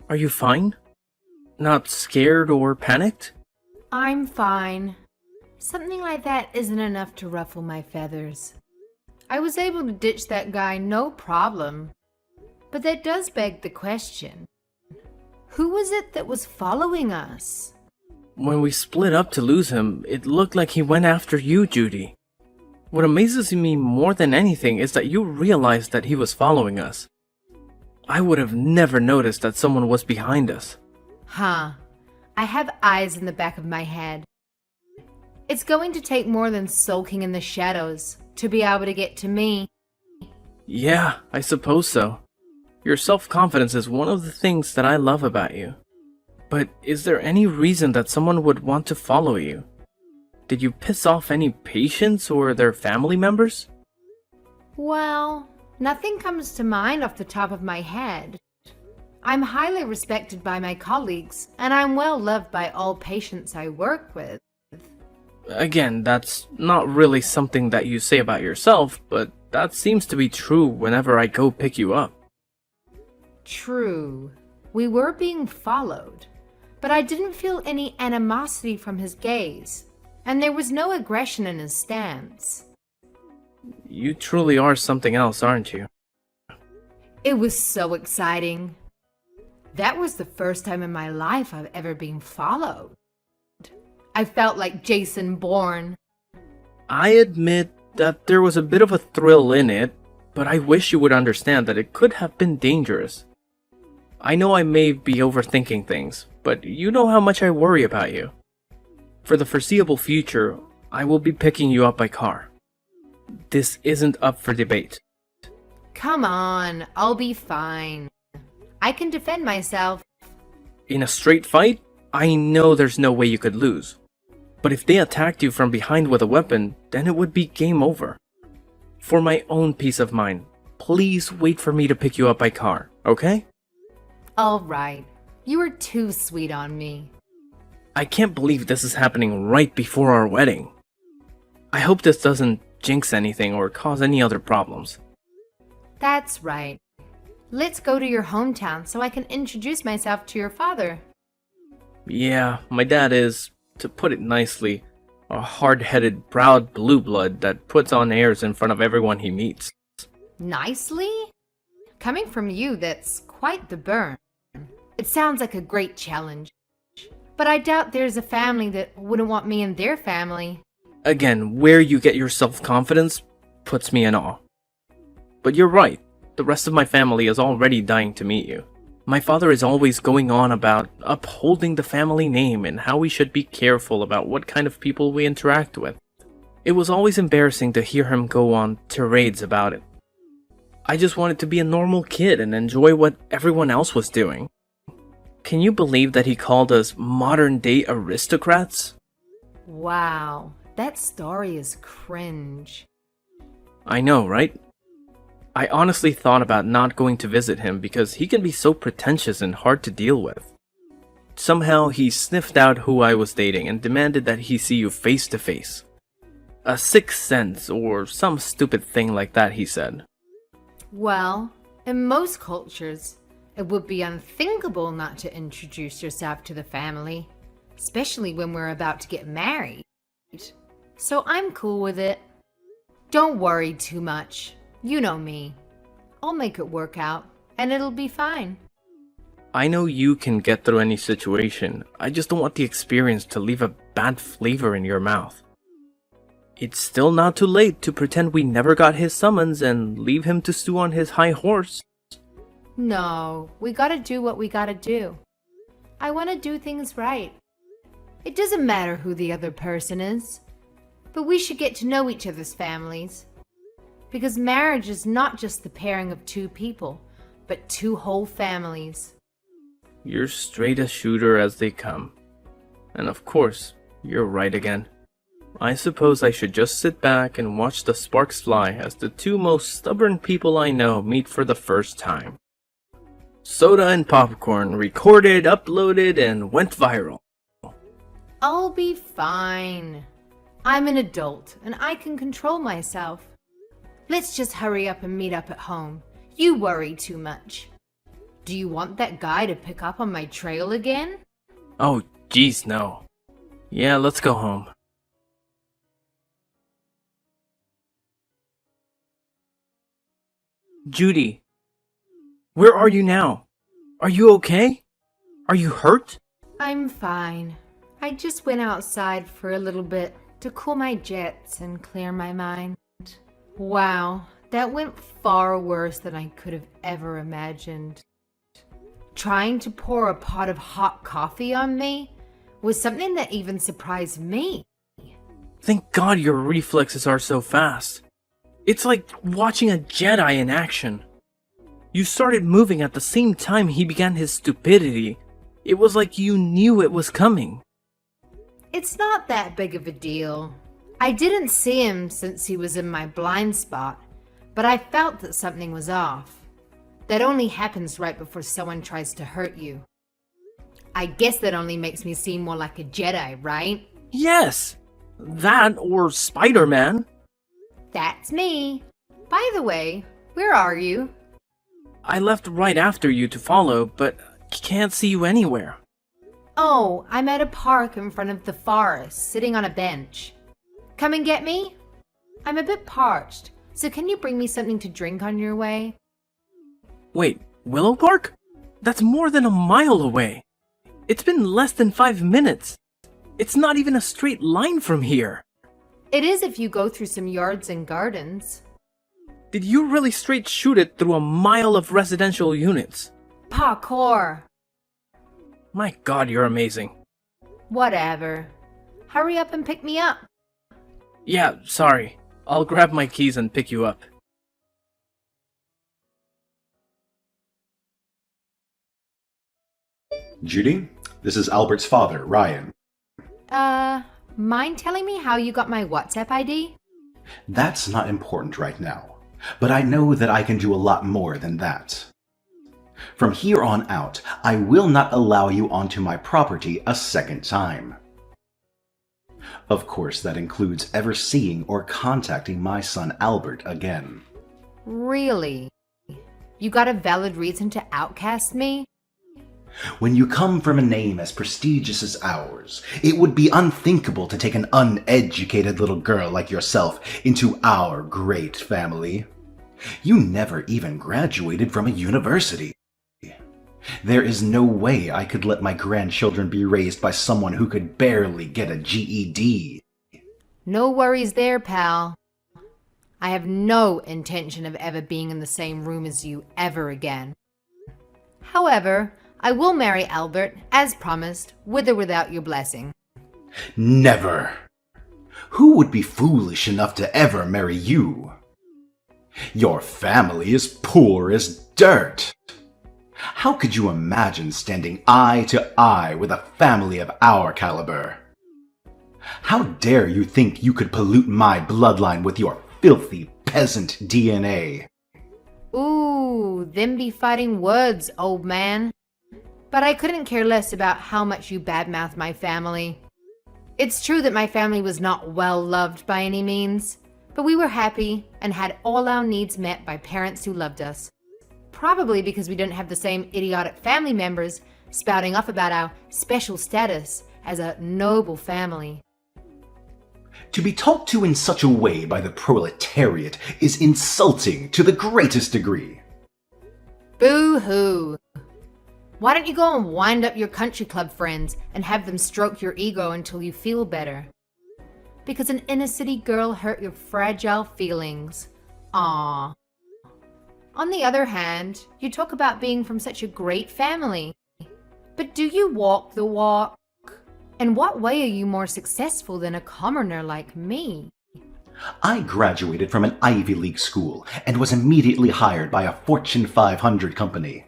Are you fine? Not scared or panicked? I'm fine. Something like that isn't enough to ruffle my feathers. I was able to ditch that guy no problem. But that does beg the question. Who was it that was following us? When we split up to lose him, it looked like he went after you, Judy. What amazes me more than anything is that you realized that he was following us. I would have never noticed that someone was behind us. Huh. I have eyes in the back of my head. It's going to take more than sulking in the shadows to be able to get to me. Yeah, I suppose so. Your self-confidence is one of the things that I love about you. But is there any reason that someone would want to follow you? Did you piss off any patients or their family members? Well, nothing comes to mind off the top of my head. I'm highly respected by my colleagues, and I'm well loved by all patients I work with. Again, that's not really something that you say about yourself, but that seems to be true whenever I go pick you up. True. We were being followed, but I didn't feel any animosity from his gaze, and there was no aggression in his stance. You truly are something else, aren't you? It was so exciting. That was the first time in my life I've ever been followed. I felt like Jason Bourne. I admit that there was a bit of a thrill in it, but I wish you would understand that it could have been dangerous. I know I may be overthinking things, but you know how much I worry about you. For the foreseeable future, I will be picking you up by car. This isn't up for debate. Come on, I'll be fine. I can defend myself. In a straight fight, I know there's no way you could lose. But if they attacked you from behind with a weapon, then it would be game over. For my own peace of mind, please wait for me to pick you up by car, okay? All right. You are too sweet on me. I can't believe this is happening right before our wedding. I hope this doesn't jinx anything or cause any other problems. That's right. Let's go to your hometown so I can introduce myself to your father. Yeah, my dad is, to put it nicely, a hard-headed, proud blue blood that puts on airs in front of everyone he meets. Nicely? Coming from you, that's quite the burn. It sounds like a great challenge. But I doubt there's a family that wouldn't want me in their family. Again, where you get your self-confidence puts me in awe. But you're right, the rest of my family is already dying to meet you. My father is always going on about upholding the family name and how we should be careful about what kind of people we interact with. It was always embarrassing to hear him go on tirades about it. I just wanted to be a normal kid and enjoy what everyone else was doing. Can you believe that he called us modern-day aristocrats? Wow, that story is cringe. I know, right? I honestly thought about not going to visit him because he can be so pretentious and hard to deal with. Somehow he sniffed out who I was dating and demanded that he see you face to face. A sixth sense or some stupid thing like that, he said. Well, in most cultures, it would be unthinkable not to introduce yourself to the family, especially when we're about to get married. So I'm cool with it. Don't worry too much. You know me. I'll make it work out, and it'll be fine. I know you can get through any situation. I just don't want the experience to leave a bad flavor in your mouth. It's still not too late to pretend we never got his summons and leave him to stew on his high horse. No, we gotta do what we gotta do. I want to do things right. It doesn't matter who the other person is, but we should get to know each other's families. Because marriage is not just the pairing of two people, but two whole families. You're straight a shooter as they come. And of course, you're right again. I suppose I should just sit back and watch the sparks fly as the two most stubborn people I know meet for the first time. Soda and popcorn, recorded, uploaded, and went viral. I'll be fine. I'm an adult and I can control myself. Let's just hurry up and meet up at home. You worry too much. Do you want that guy to pick up on my trail again? Oh, geez, no. Yeah, let's go home. Judy, where are you now? Are you okay? Are you hurt? I'm fine. I just went outside for a little bit to cool my jets and clear my mind. Wow, that went far worse than I could have ever imagined. Trying to pour a pot of hot coffee on me was something that even surprised me. Thank God your reflexes are so fast. It's like watching a Jedi in action. You started moving at the same time he began his stupidity. It was like you knew it was coming. It's not that big of a deal. I didn't see him since he was in my blind spot, but I felt that something was off. That only happens right before someone tries to hurt you. I guess that only makes me seem more like a Jedi, right? Yes! That or Spider-Man. That's me. By the way, where are you? I left right after you to follow, but can't see you anywhere. Oh, I'm at a park in front of the forest, sitting on a bench. Come and get me? I'm a bit parched, so can you bring me something to drink on your way? Wait, Willow Park? That's more than a mile away. It's been less than 5 minutes. It's not even a straight line from here. It is if you go through some yards and gardens. Did you really straight shoot it through a mile of residential units? Parkour. My God, you're amazing. Whatever. Hurry up and pick me up. Yeah, sorry. I'll grab my keys and pick you up. Judy, this is Albert's father, Ryan. Mind telling me how you got my WhatsApp ID? That's not important right now, but I know that I can do a lot more than that. From here on out, I will not allow you onto my property a second time. Of course, that includes ever seeing or contacting my son Albert again. Really? You got a valid reason to outcast me? When you come from a name as prestigious as ours, it would be unthinkable to take an uneducated little girl like yourself into our great family. You never even graduated from a university. There is no way I could let my grandchildren be raised by someone who could barely get a GED. No worries there, pal. I have no intention of ever being in the same room as you ever again. However, I will marry Albert, as promised, with or without your blessing. Never! Who would be foolish enough to ever marry you? Your family is poor as dirt. How could you imagine standing eye to eye with a family of our caliber? How dare you think you could pollute my bloodline with your filthy peasant DNA? Ooh, them be fighting words, old man. But I couldn't care less about how much you badmouth my family. It's true that my family was not well loved by any means, but we were happy and had all our needs met by parents who loved us. Probably because we didn't have the same idiotic family members spouting off about our special status as a noble family. To be talked to in such a way by the proletariat is insulting to the greatest degree. Boo-hoo. Why don't you go and wind up your country club friends and have them stroke your ego until you feel better? Because an inner-city girl hurt your fragile feelings. Aww. On the other hand, you talk about being from such a great family. But do you walk the walk? In what way are you more successful than a commoner like me? I graduated from an Ivy League school and was immediately hired by a Fortune 500 company.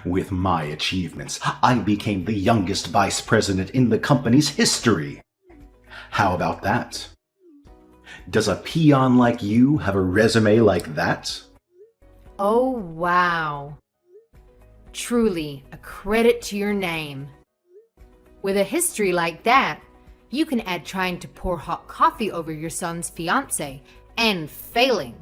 With my achievements, I became the youngest vice president in the company's history. How about that? Does a peon like you have a resume like that? Oh, wow. Truly a credit to your name. With a history like that, you can add trying to pour hot coffee over your son's fiancé and failing.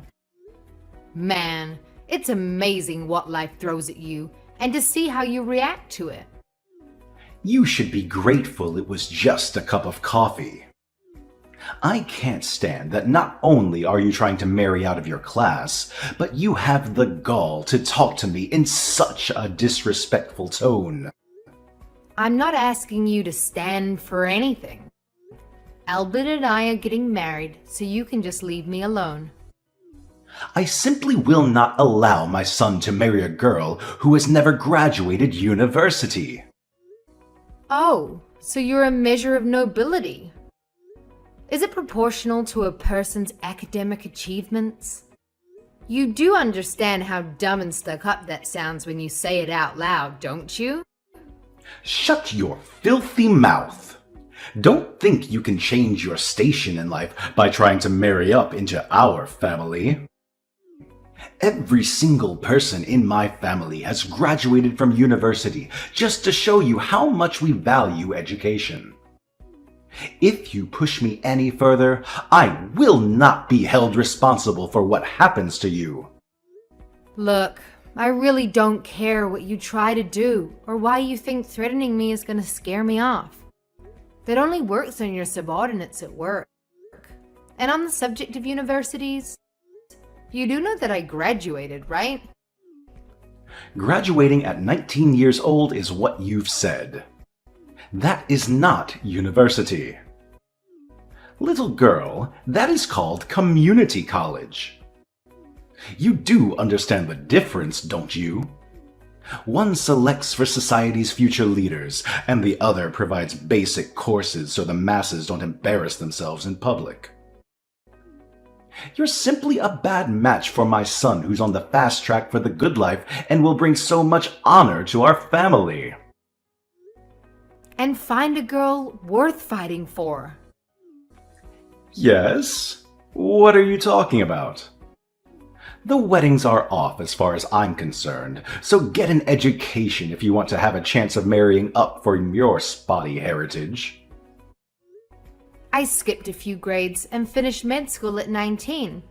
Man, It's amazing what life throws at you and to see how you react to it. You should be grateful it was just a cup of coffee. I can't stand that not only are you trying to marry out of your class, but you have the gall to talk to me in such a disrespectful tone. I'm not asking you to stand for anything. Albert and I are getting married, so you can just leave me alone. I simply will not allow my son to marry a girl who has never graduated university. Oh, so you're a measure of nobility. Is it proportional to a person's academic achievements? You do understand how dumb and stuck up that sounds when you say it out loud, don't you? Shut your filthy mouth. Don't think you can change your station in life by trying to marry up into our family. Every single person in my family has graduated from university just to show you how much we value education. If you push me any further, I will not be held responsible for what happens to you. Look, I really don't care what you try to do or why you think threatening me is going to scare me off. That only works on your subordinates at work. And on the subject of universities, you do know that I graduated, right? Graduating at 19 years old is what you've said. That is not university. Little girl, that is called community college. You do understand the difference, don't you? One selects for society's future leaders, and the other provides basic courses so the masses don't embarrass themselves in public. You're simply a bad match for my son who's on the fast track for the good life and will bring so much honor to our family. And find a girl worth fighting for. Yes? What are you talking about? The weddings are off as far as I'm concerned, so get an education if you want to have a chance of marrying up for your spotty heritage. I skipped a few grades and finished med school at 19.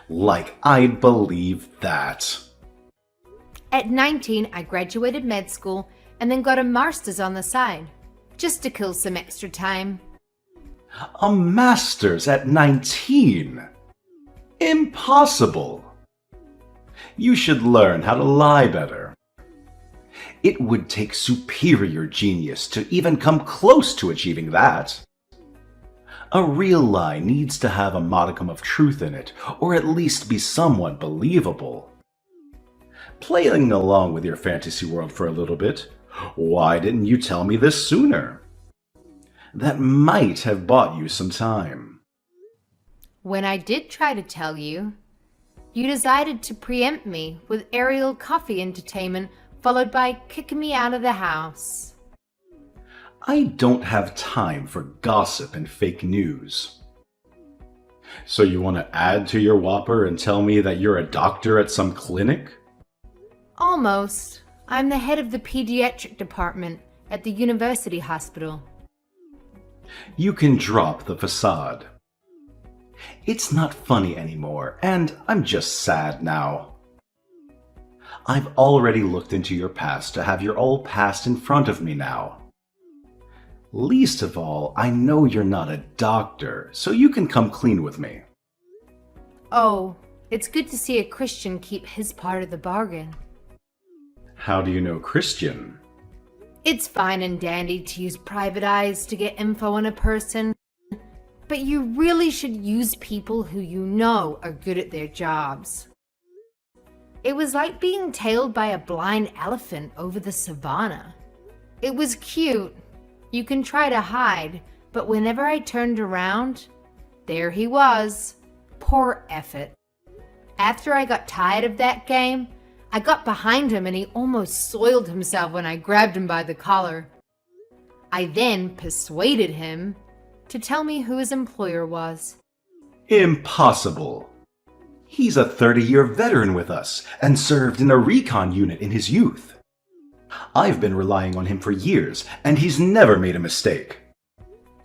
Like I'd believe that. At 19, I graduated med school and then got a master's on the side, just to kill some extra time. A master's at 19? Impossible! You should learn how to lie better. It would take superior genius to even come close to achieving that. A real lie needs to have a modicum of truth in it, or at least be somewhat believable. Playing along with your fantasy world for a little bit, why didn't you tell me this sooner? That might have bought you some time. When I did try to tell you, you decided to preempt me with aerial coffee entertainment followed by kicking me out of the house. I don't have time for gossip and fake news. So you want to add to your whopper and tell me that you're a doctor at some clinic? Almost. I'm the head of the pediatric department at the university hospital. You can drop the facade. It's not funny anymore, and I'm just sad now. I've already looked into your past to have your old past in front of me now. Least of all, I know you're not a doctor, so you can come clean with me. Oh, it's good to see a Christian keep his part of the bargain. How do you know Christian? It's fine and dandy to use private eyes to get info on a person, but you really should use people who you know are good at their jobs. It was like being tailed by a blind elephant over the savannah. It was cute. You can try to hide, but whenever I turned around, there he was. Poor effort. After I got tired of that game, I got behind him and he almost soiled himself when I grabbed him by the collar. I then persuaded him to tell me who his employer was. Impossible. He's a 30-year veteran with us and served in a recon unit in his youth. I've been relying on him for years, and he's never made a mistake.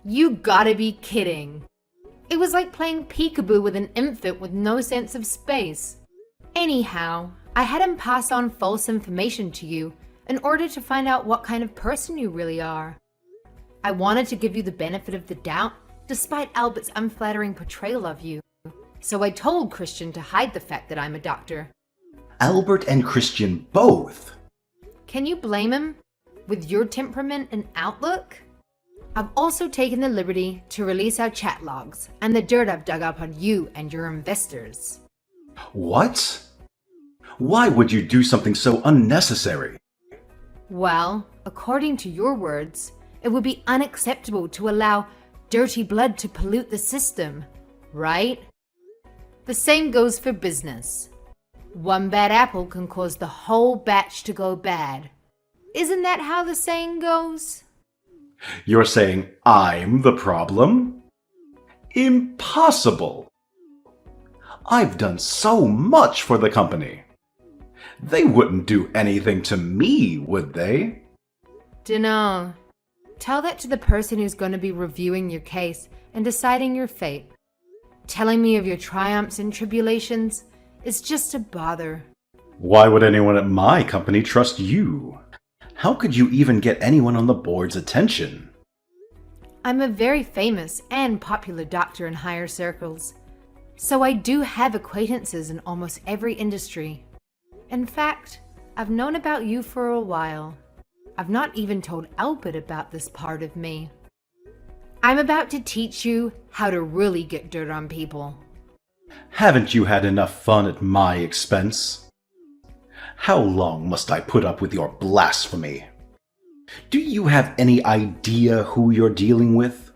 You gotta be kidding. It was like playing peekaboo with an infant with no sense of space. Anyhow, I had him pass on false information to you in order to find out what kind of person you really are. I wanted to give you the benefit of the doubt, despite Albert's unflattering portrayal of you. So I told Christian to hide the fact that I'm a doctor. Albert and Christian both? Can you blame him? With your temperament and outlook? I've also taken the liberty to release our chat logs and the dirt I've dug up on you and your investors. What? Why would you do something so unnecessary? Well, according to your words, it would be unacceptable to allow dirty blood to pollute the system, right? The same goes for business. One bad apple can cause the whole batch to go bad. Isn't that how the saying goes? You're saying I'm the problem? Impossible! I've done so much for the company. They wouldn't do anything to me, would they? Dunno. Tell that to the person who's going to be reviewing your case and deciding your fate. Telling me of your triumphs and tribulations is just a bother. Why would anyone at my company trust you? How could you even get anyone on the board's attention? I'm a very famous and popular doctor in higher circles, so I do have acquaintances in almost every industry. In fact, I've known about you for a while. I've not even told Albert about this part of me. I'm about to teach you how to really get dirt on people. Haven't you had enough fun at my expense? How long must I put up with your blasphemy? Do you have any idea who you're dealing with?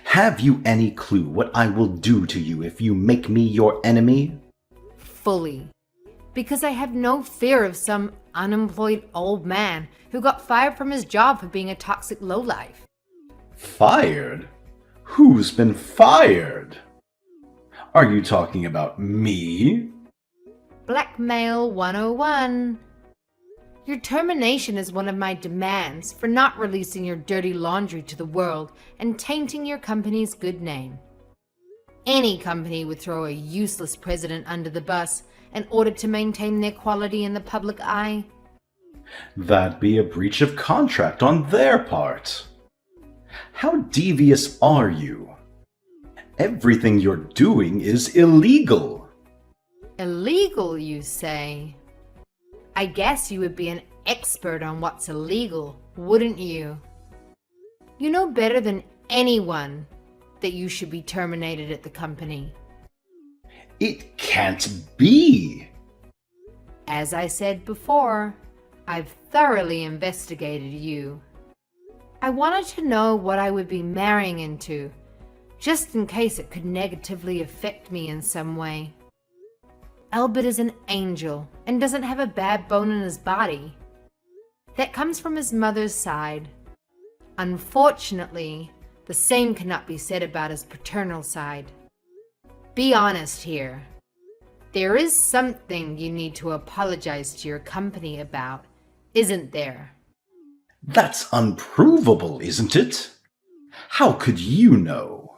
Have you any clue what I will do to you if you make me your enemy? Fully. Because I have no fear of some unemployed old man who got fired from his job for being a toxic lowlife. Fired? Who's been fired? Are you talking about me? Blackmail 101. Your termination is one of my demands for not releasing your dirty laundry to the world and tainting your company's good name. Any company would throw a useless president under the bus in order to maintain their quality in the public eye. That'd be a breach of contract on their part. How devious are you? Everything you're doing is illegal. Illegal, you say? I guess you would be an expert on what's illegal, wouldn't you? You know better than anyone that you should be terminated at the company. It can't be. As I said before, I've thoroughly investigated you. I wanted to know what I would be marrying into, just in case it could negatively affect me in some way. Albert is an angel and doesn't have a bad bone in his body. That comes from his mother's side. Unfortunately, the same cannot be said about his paternal side. Be honest here. There is something you need to apologize to your company about, isn't there? That's unprovable, isn't it? How could you know?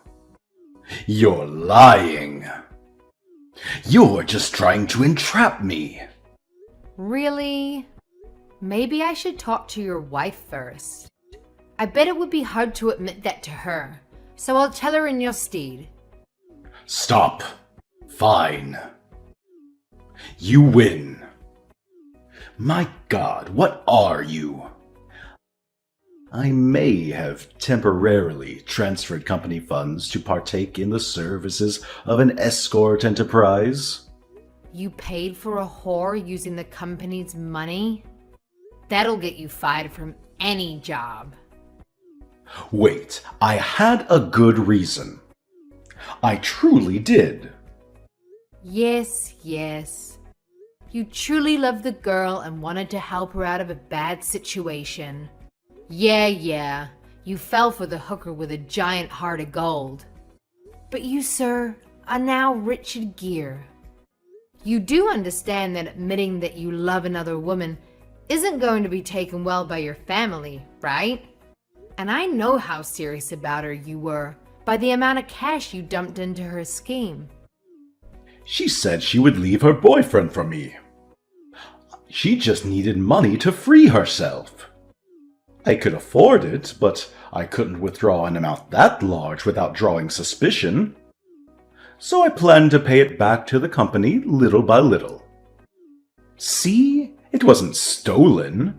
You're lying. You're just trying to entrap me. Really? Maybe I should talk to your wife first. I bet it would be hard to admit that to her, so I'll tell her in your stead. Stop. Fine. You win. My God, what are you? I may have temporarily transferred company funds to partake in the services of an escort enterprise. You paid for a whore using the company's money? That'll get you fired from any job. Wait, I had a good reason. I truly did. Yes, yes. You truly loved the girl and wanted to help her out of a bad situation. Yeah, you fell for the hooker with a giant heart of gold. But you, sir, are now Richard Gere. You do understand that admitting that you love another woman isn't going to be taken well by your family, right? And I know how serious about her you were by the amount of cash you dumped into her scheme. She said she would leave her boyfriend for me. She just needed money to free herself. I could afford it, but I couldn't withdraw an amount that large without drawing suspicion. So I planned to pay it back to the company little by little. See, it wasn't stolen.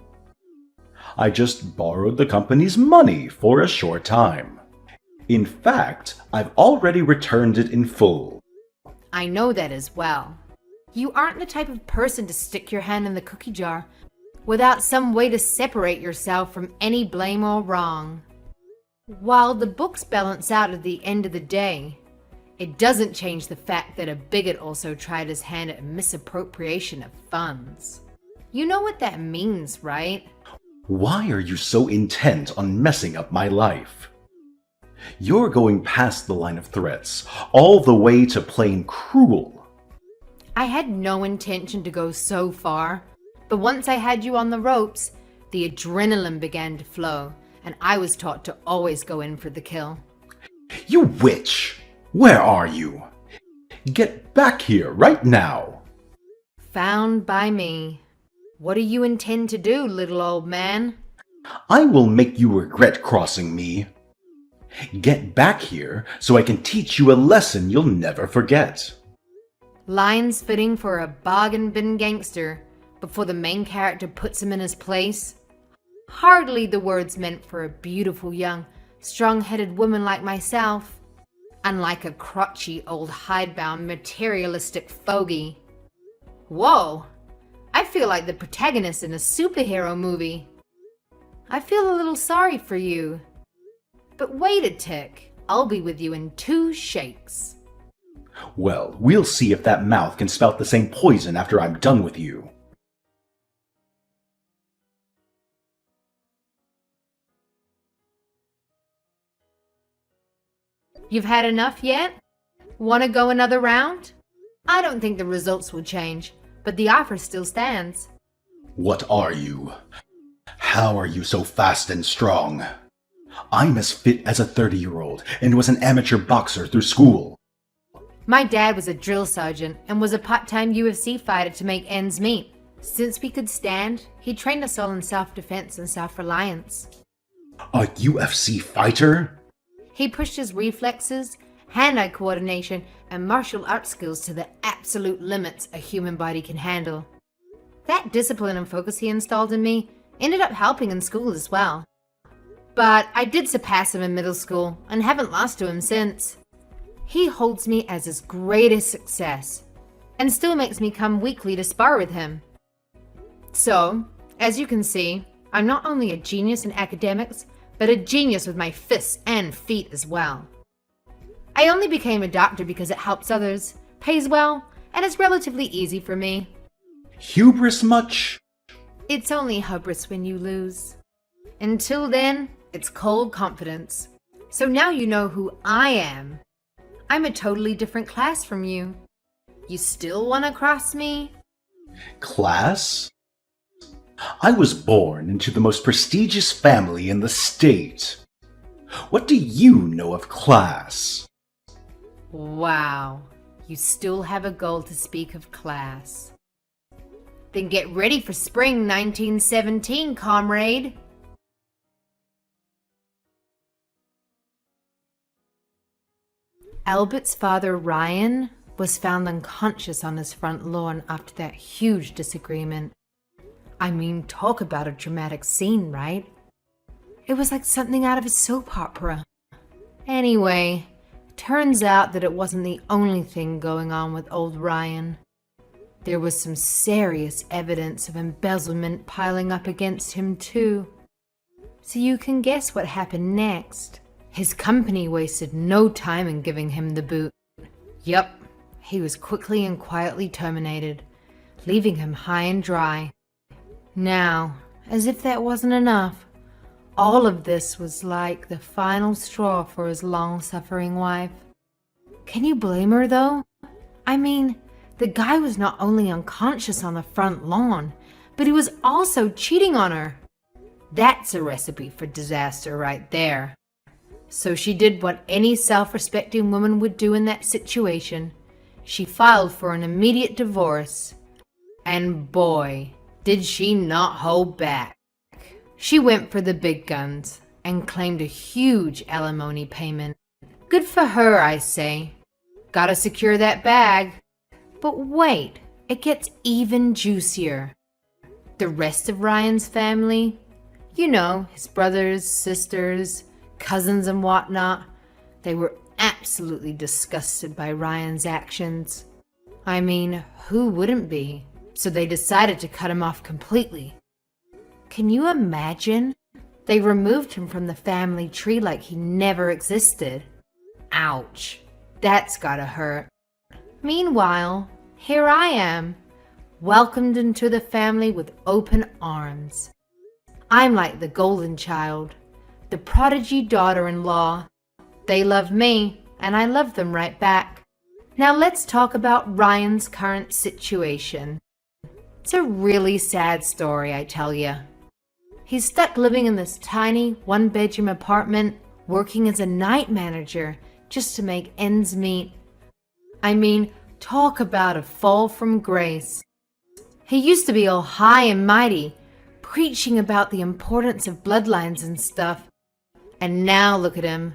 I just borrowed the company's money for a short time. In fact, I've already returned it in full. I know that as well. You aren't the type of person to stick your hand in the cookie jar without some way to separate yourself from any blame or wrong. While the books balance out at the end of the day, it doesn't change the fact that a bigot also tried his hand at misappropriation of funds. You know what that means, right? Why are you so intent on messing up my life? You're going past the line of threats, all the way to plain cruel. I had no intention to go so far, but once I had you on the ropes, the adrenaline began to flow, and I was taught to always go in for the kill. You witch! Where are you? Get back here right now! Found by me. What do you intend to do, little old man? I will make you regret crossing me. Get back here so I can teach you a lesson you'll never forget. Lines fitting for a bargain bin gangster before the main character puts him in his place. Hardly the words meant for a beautiful young, strong-headed woman like myself, unlike a crotchy old hidebound materialistic fogey. Whoa! I feel like the protagonist in a superhero movie. I feel a little sorry for you. But wait a tick, I'll be with you in 2 shakes. Well, we'll see if that mouth can spout the same poison after I'm done with you. You've had enough yet? Want to go another round? I don't think the results will change, but the offer still stands. What are you? How are you so fast and strong? I'm as fit as a 30-year-old and was an amateur boxer through school. My dad was a drill sergeant and was a part-time UFC fighter to make ends meet. Since we could stand, he trained us all in self-defense and self-reliance. A UFC fighter? He pushed his reflexes, hand-eye coordination, and martial arts skills to the absolute limits a human body can handle. That discipline and focus he installed in me ended up helping in school as well. But I did surpass him in middle school and haven't lost to him since. He holds me as his greatest success and still makes me come weekly to spar with him. So, as you can see, I'm not only a genius in academics, but a genius with my fists and feet as well. I only became a doctor because it helps others, pays well, and is relatively easy for me. Hubris much? It's only hubris when you lose. Until then, it's cold confidence. So now you know who I am. I'm a totally different class from you. You still want to cross me? Class? I was born into the most prestigious family in the state. What do you know of class? Wow, you still have a goal to speak of class. Then get ready for spring 1917, comrade. Albert's father, Ryan, was found unconscious on his front lawn after that huge disagreement. I mean, talk about a dramatic scene, right? It was like something out of a soap opera. Anyway, turns out that it wasn't the only thing going on with old Ryan. There was some serious evidence of embezzlement piling up against him too. So you can guess what happened next. His company wasted no time in giving him the boot. Yup, he was quickly and quietly terminated, leaving him high and dry. Now, as if that wasn't enough, all of this was like the final straw for his long-suffering wife. Can you blame her, though? I mean, the guy was not only unconscious on the front lawn, but he was also cheating on her. That's a recipe for disaster right there. So she did what any self-respecting woman would do in that situation, she filed for an immediate divorce. And boy, did she not hold back. She went for the big guns and claimed a huge alimony payment. Good for her, I say. Gotta secure that bag. But wait, it gets even juicier. The rest of Ryan's family, you know, his brothers, sisters, cousins and whatnot, they were absolutely disgusted by Ryan's actions. I mean, who wouldn't be? So they decided to cut him off completely. Can you imagine? They removed him from the family tree like he never existed. Ouch. That's gotta hurt. Meanwhile, here I am, welcomed into the family with open arms. I'm like the golden child, the prodigy daughter-in-law. They love me, and I love them right back. Now let's talk about Ryan's current situation. It's a really sad story, I tell ya. He's stuck living in this tiny one-bedroom apartment, working as a night manager just to make ends meet. I mean, talk about a fall from grace. He used to be all high and mighty, preaching about the importance of bloodlines and stuff. And now look at him,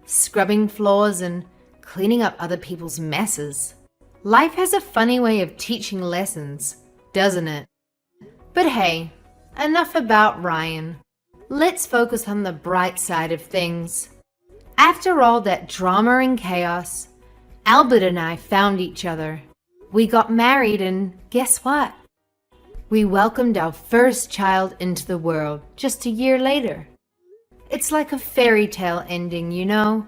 scrubbing floors and cleaning up other people's messes. Life has a funny way of teaching lessons, doesn't it? But hey, enough about Ryan. Let's focus on the bright side of things. After all that drama and chaos, Albert and I found each other. We got married and guess what? We welcomed our first child into the world just a year later. It's like a fairy tale ending, you know?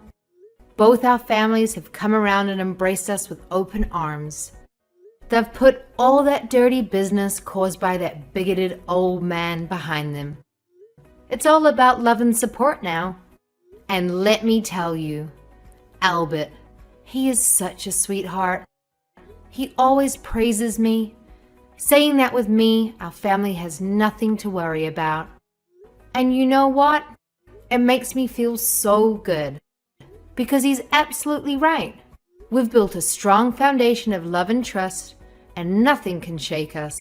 Both our families have come around and embraced us with open arms. They've put all that dirty business caused by that bigoted old man behind them. It's all about love and support now. And let me tell you, Albert, he is such a sweetheart. He always praises me, saying that with me, our family has nothing to worry about. And you know what? It makes me feel so good. Because he's absolutely right. We've built a strong foundation of love and trust, and nothing can shake us.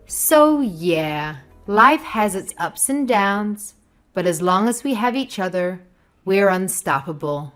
So yeah, life has its ups and downs, but as long as we have each other, we're unstoppable.